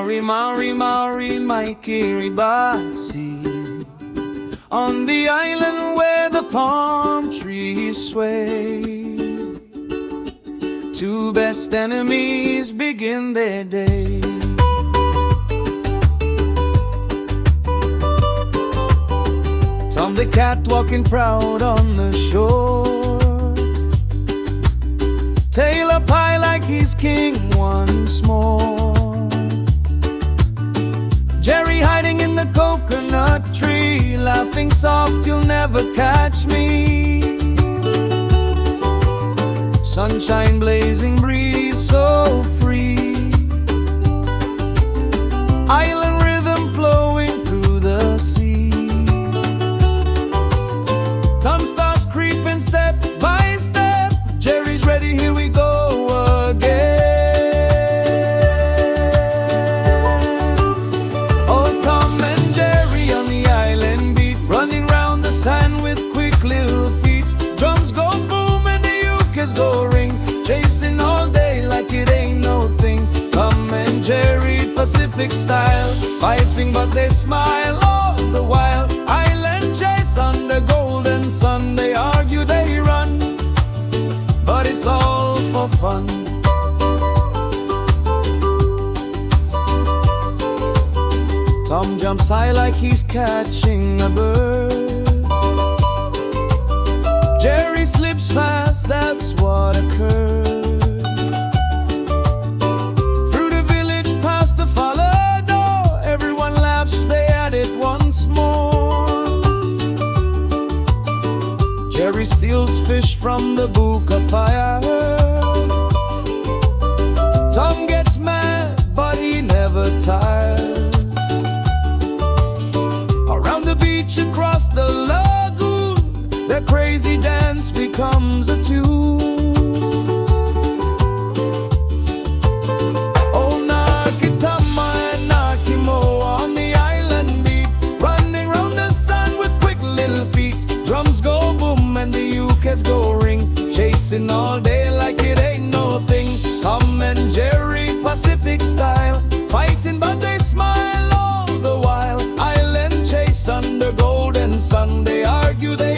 Mauri, Mauri, Mauri, my Kiribati, on the island where the palm trees sway. Two best enemies begin their day. Tom the cat walking proud on the shore, tail up high like he's king once more. Jerry hiding in the coconut tree, laughing soft, you'll never catch me. Sunshine blazing, breeze so free, island rhythm flowing through the sea. Tom starts creeping step by step, Jerry's ready, here we go again. Oh, Tom and Jerry on the island beat, running round the sand with quick little feet. Drums go boom and the ukes go ring, chasing all day like it ain't no thing. Tom and Jerry, Pacific style, fighting but they smile all the while. Island chase under golden sun, they argue, they run, but it's all for fun. Tom jumps high like he's catching a bird, Jerry slips fast, that's what occurred. Through the village, past the door, everyone laughs, they at it once more. Jerry steals fish from the book of fire. Tom gets mad, but he never tires. Around the beach, across the lagoon, their crazy dance becomes a tune. Oh, Nakitama and Nakimo on the island beat, running round the sun with quick little feet. Drums go boom and the ukes go ring, chasing all day like it ain't no thing. Tom and Jerry, Pacific style, fighting but they smile all the while. Island chase under golden sun, they argue, they